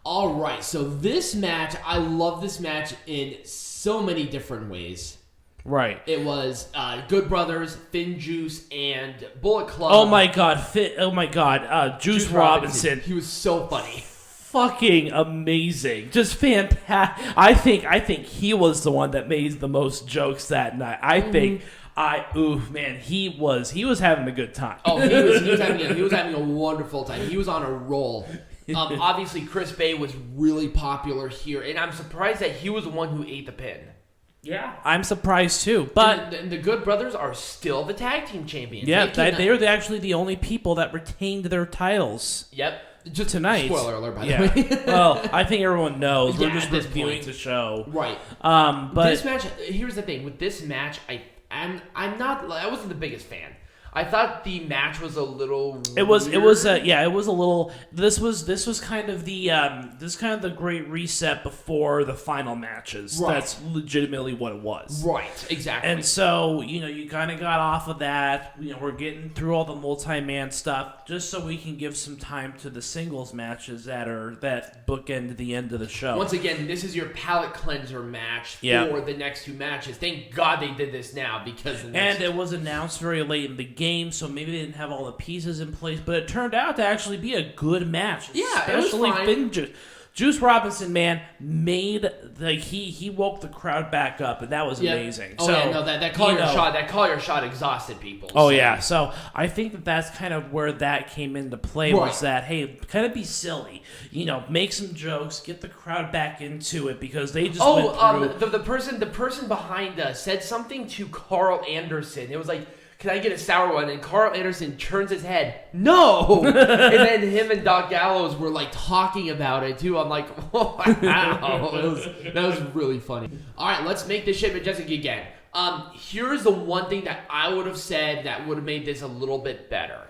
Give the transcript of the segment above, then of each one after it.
All right, so this match, I love this match in so many different ways. Right. It was Good Brothers, FinJuice, and Bullet Club. Oh my god, Juice Robinson. He was so funny. Fucking amazing. Just fantastic. I think he was the one that made the most jokes that night. He was having a good time. Oh, he was having a wonderful time. He was on a roll. Obviously, Chris Bay was really popular here, and I'm surprised that he was the one who ate the pin. Yeah, I'm surprised too. But and the Good Brothers are still the tag team champions. Yeah, they are actually the only people that retained their titles. Yep, just tonight. Spoiler alert, by the way. Well, I think everyone knows. We're just reviewing the show, right? But this match. Here's the thing with this match. I wasn't the biggest fan. I thought the match was a little weird. It was a little. This was kind of the great reset before the final matches. Right. That's legitimately what it was. Right, exactly. And so, you kind of got off of that. We're getting through all the multi-man stuff just so we can give some time to the singles matches that bookend the end of the show. Once again, this is your palate cleanser match for the next two matches. Thank God they did this now because it was announced very late in the game. So maybe they didn't have all the pieces in place, but it turned out to actually be a good match. Yeah, especially FinJuice. Juice Robinson, man, made he woke the crowd back up, and that was amazing. Oh, that call your shot exhausted people. Oh yeah, so I think that's kind of where that came into play. Right. Was that kind of be silly, make some jokes, get the crowd back into it because they just went through. The person behind us said something to Carl Anderson. It was like, can I get a sour one? And Carl Anderson turns his head, no! And then him and Doc Gallows were like talking about it too. I'm like, wow. That was really funny. All right, let's make this shit majestic again. Here's the one thing that I would have said that would have made this a little bit better.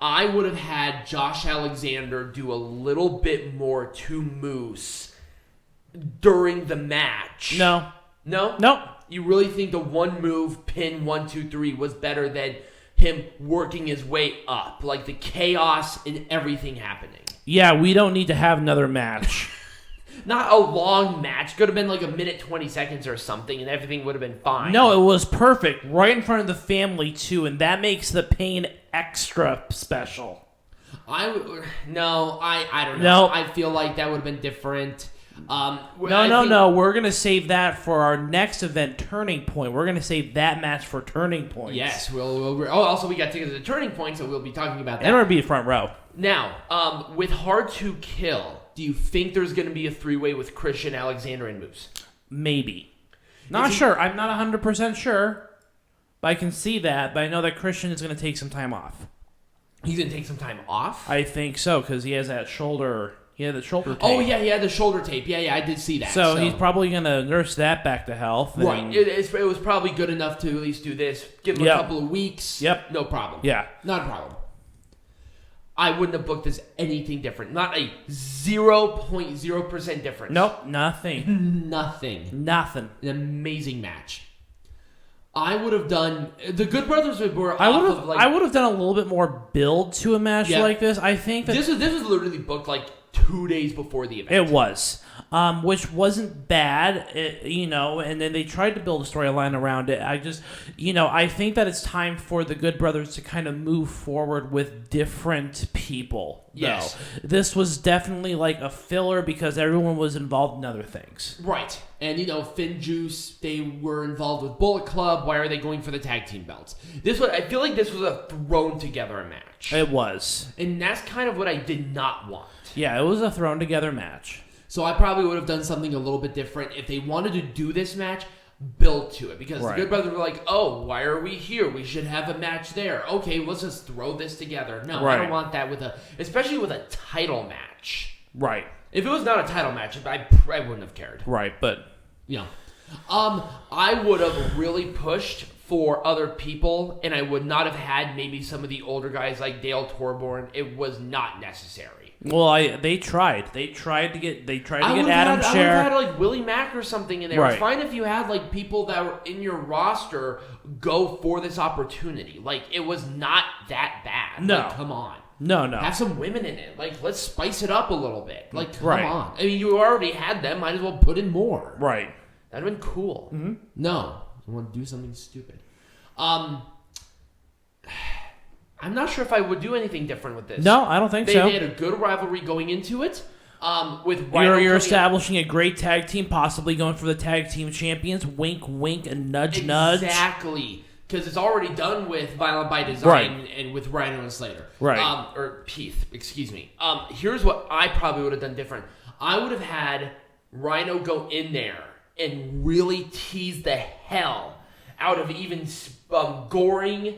I would have had Josh Alexander do a little bit more to Moose during the match. No. You really think the one move, pin 1, 2, 3, was better than him working his way up? Like the chaos and everything happening. Yeah, we don't need to have another match. Not a long match. Could have been like a minute, 20 seconds or something, and everything would have been fine. No, it was perfect. Right in front of the family, too, and that makes the pain extra special. I don't know. Nope. I feel like that would have been different. No. We're going to save that for our next event, Turning Point. We're going to save that match for Turning Point. Yes. Also, we got tickets to Turning Point, so we'll be talking about that. And we're going to be front row. Now, with Hard to Kill, do you think there's going to be a three-way with Christian, Alexander, and Moose? Maybe. Not sure. I'm not 100% sure. But I can see that. But I know that Christian is going to take some time off. He's going to take some time off? I think so, because he has that shoulder... He had the shoulder tape. Oh, yeah, he had the shoulder tape. Yeah, I did see that. So he's probably going to nurse that back to health. Right. It was probably good enough to at least do this. Give him a couple of weeks. Yep. No problem. Yeah. Not a problem. I wouldn't have booked this anything different. Not a 0.0% difference. Nope. Nothing. Nothing. An amazing match. I would have done... The Good Brothers were I would have done a little bit more build to a match like this. I think that... This was literally booked like 2 days before the event. It was. Which wasn't bad, and then they tried to build a storyline around it. I think that it's time for the Good Brothers to kind of move forward with different people. Yes. This was definitely like a filler because everyone was involved in other things. Right. And, FinJuice, they were involved with Bullet Club. Why are they going for the tag team belts? I feel like this was a thrown together match. It was. And that's kind of what I did not want. Yeah, it was a thrown together match. So I probably would have done something a little bit different. If they wanted to do this match, build to it. Because the Good Brothers were like, oh, why are we here? We should have a match there. Okay, let's just throw this together. No, I don't want that especially with a title match. Right. If it was not a title match, I wouldn't have cared. Right, but... I would have really pushed for other people, and I would not have had maybe some of the older guys like Dale Torborn. It was not necessary. Well, they tried. They tried to get Adam Scherr. I would have had like Willie Mack or something in there. Right. It's fine if you had like people that were in your roster go for this opportunity. Like it was not that bad. No, like, come on. No. Have some women in it. Like, let's spice it up a little bit. Like, come Right. on. I mean, you already had them. Might as well put in more. Right. That'd have been cool. Mm-hmm. No. I want to do something stupid. I'm not sure if I would do anything different with this. No, I don't think so. They had a good rivalry going into it. With Rhino You're establishing a great tag team, possibly going for the tag team champions. Wink, wink, and nudge, nudge. Exactly. Because it's already done with Violent by Design Right. and with Rhino and Slater. Right. Or Heath, excuse me. Here's what I probably would have done different. I would have had Rhino go in there and really tease the hell out of even goring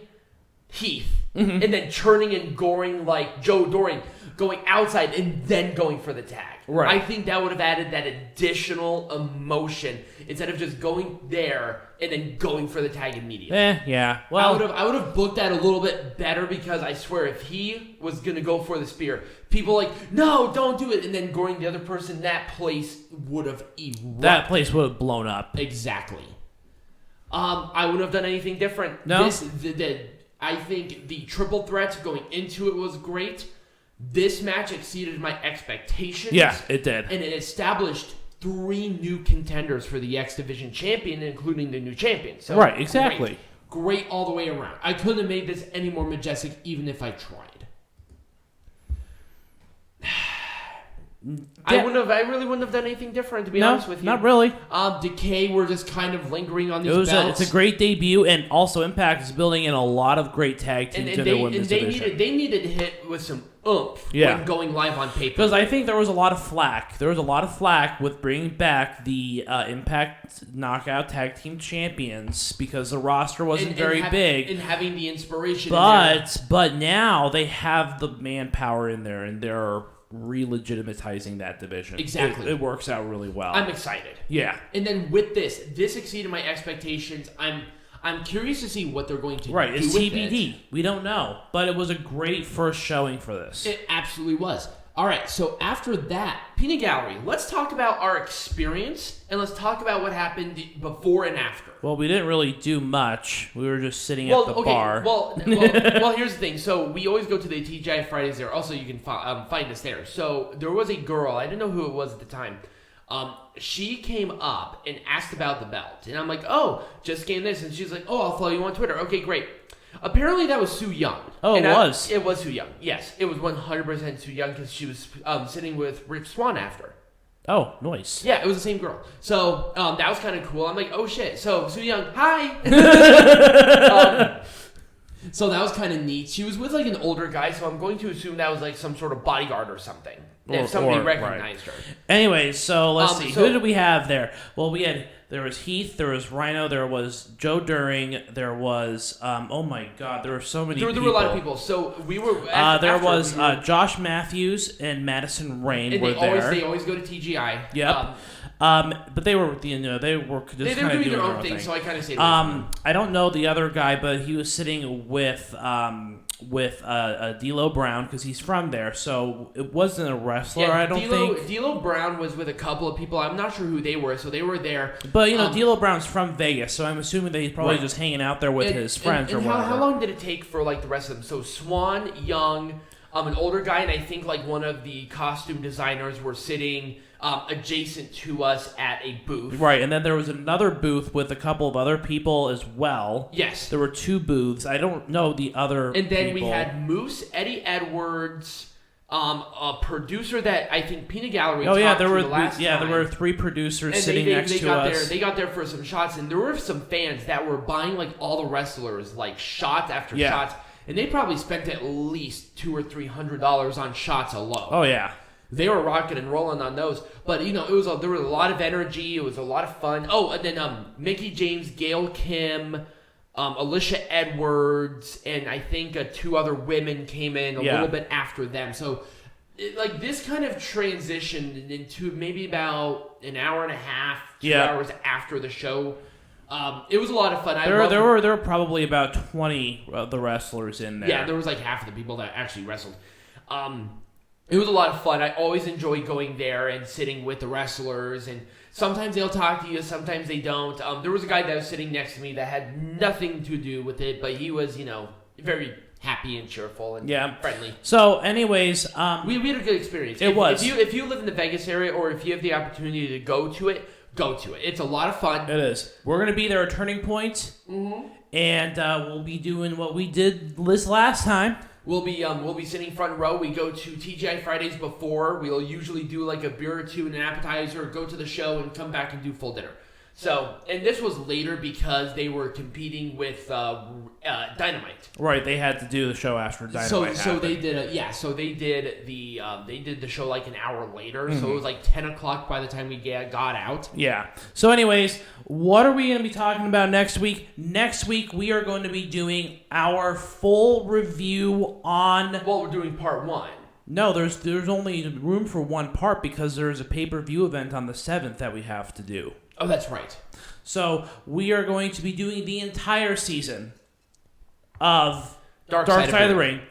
Heath. Mm-hmm. And then turning and goring like Joe Doring, going outside and then going for the tag. Right. I think that would have added that additional emotion instead of just going there and then going for the tag immediately. Yeah. Well, I would have booked that a little bit better because I swear if he was gonna go for the spear, people like, no, don't do it, and then goring the other person, that place would have erupted. that place would have blown up. Exactly. I wouldn't have done anything different. No. I think the triple threat going into it was great. This match exceeded my expectations. Yeah, it did. And it established 3 new contenders for the X Division champion, including the new champion. So Right, exactly. Great all the way around. I couldn't have made this any more majestic even if I tried. I really wouldn't have done anything different, to be honest with you. Not really. Decay were just kind of lingering on these belts. It's a great debut, and also Impact is building in a lot of great tag teams in their women's division. They needed to hit with some oomph when going live on paper. Because I think there was a lot of flack. There was a lot of flack with bringing back the Impact Knockout Tag Team Champions because the roster wasn't very big. And having the inspiration But now they have the manpower in there, and they're re-legitimatizing that division. Exactly. It works out really well. I'm excited. Yeah. And then with this exceeded my expectations. I'm curious to see what they're going to do with it's TBD. We don't know. But it was a great first showing for this. It absolutely was. All right, so after that, Peanut Gallery, let's talk about our experience, and let's talk about what happened before and after. Well, we didn't really do much. We were just sitting at the bar. Well, here's the thing. So we always go to the TGI Fridays there. Also, you can find us there. So there was a girl. I didn't know who it was at the time. She came up and asked about the belt. And I'm like, oh, just gained this. And she's like, oh, I'll follow you on Twitter. Okay, great. Apparently that was Sue Young. Oh, it was? It was Sue Young. Yes, it was 100% Sue Young because she was sitting with Rich Swann after. Oh, nice. Yeah, it was the same girl. So that was kind of cool. I'm like, oh shit. So Sue Young, hi. So that was kind of neat. She was with like an older guy, so I'm going to assume that was like some sort of bodyguard or something. If somebody recognized her. Anyway, so let's see. Who did we have there? Well, there was Heath, there was Rhino, there was Joe Doring, there was oh my god, there were so many people. There were a lot of people. So we were Josh Matthews and Madison Rayne were there. They always go to TGI. Yep. But they were, they were just they were doing their own thing, so I kind of stayed away from them. I don't know the other guy, but he was sitting with D'Lo Brown because he's from there, so it wasn't a wrestler. I don't think. D'Lo Brown was with a couple of people. I'm not sure who they were, so they were there. But D'Lo Brown's from Vegas, so I'm assuming that he's probably just hanging out there with his friends or whatever. How long did it take for like the rest of them? So Swann, Young, an older guy, and I think like one of the costume designers were sitting adjacent to us at a booth. Right, and then there was another booth with a couple of other people as well. Yes. There were 2 booths. I don't know the other And then people. we had Moose, Eddie Edwards, a producer that I think Peanut Gallery talked to the last time. There were 3 producers sitting next to us. They got there for some shots, and there were some fans that were buying like all the wrestlers, like shots after shots, and they probably spent at least $200 or $300 on shots alone. Oh yeah. They were rocking and rolling on those, but there was a lot of energy. It was a lot of fun. Oh, and then Mickie James, Gail Kim, Alicia Edwards, and I think 2 other women came in a little bit after them. So, this kind of transitioned into maybe about an hour and a half, 2 hours after the show. It was a lot of fun. There were probably about 20 of the wrestlers in there. Yeah, there was like half of the people that actually wrestled. It was a lot of fun. I always enjoy going there and sitting with the wrestlers, and sometimes they'll talk to you, sometimes they don't. There was a guy that was sitting next to me that had nothing to do with it, but he was, very happy and cheerful and friendly. So, anyways, we had a good experience. If you live in the Vegas area or if you have the opportunity to go to it, go to it. It's a lot of fun. It is. We're gonna be there at Turning Point, and we'll be doing what we did this last time. We'll be sitting front row. We go to TGI Fridays before. We'll usually do like a beer or two and an appetizer, go to the show, and come back and do full dinner. So, and this was later because they were competing with Dynamite. Right, they had to do the show after Dynamite. So they did So they did the show like an hour later. So it was like 10 o'clock by the time we got out. Yeah. So, anyways, what are we going to be talking about next week? Next week we are going to be doing our full review on. Well, we're doing part 1. No, there's only room for one part because there's a pay-per-view event on the 7th that we have to do. Oh, that's right. So we are going to be doing the entire season of Dark Side of the Ring.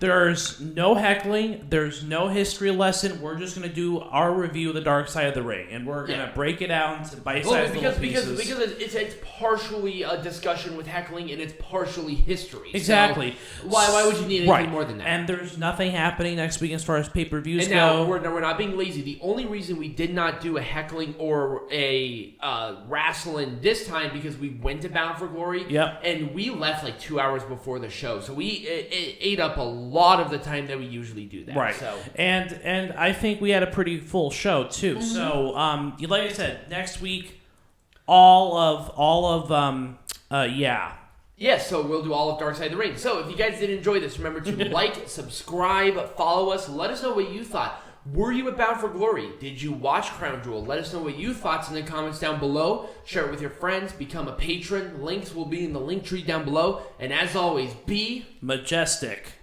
There's no heckling. There's no history lesson. We're just going to do our review of the Dark Side of the Ring, and we're going to break it out into bite-sized little pieces. Because it's partially a discussion with heckling, and it's partially history. Exactly. So why would you need anything more than that? And there's nothing happening next week as far as pay-per-views go. Now, we're not being lazy. The only reason we did not do a heckling or a wrestling this time because we went to Bound for Glory, and we left like 2 hours before the show. So we ate up a lot of the time that we usually do that. Right. So. And I think we had a pretty full show too. So like I said, next week, Yes, so we'll do all of Dark Side of the Ring. So if you guys did enjoy this, remember to like, subscribe, follow us. Let us know what you thought. Were you at Bound for Glory? Did you watch Crown Jewel? Let us know what you thought in the comments down below. Share it with your friends. Become a patron. Links will be in the link tree down below. And as always, be majestic.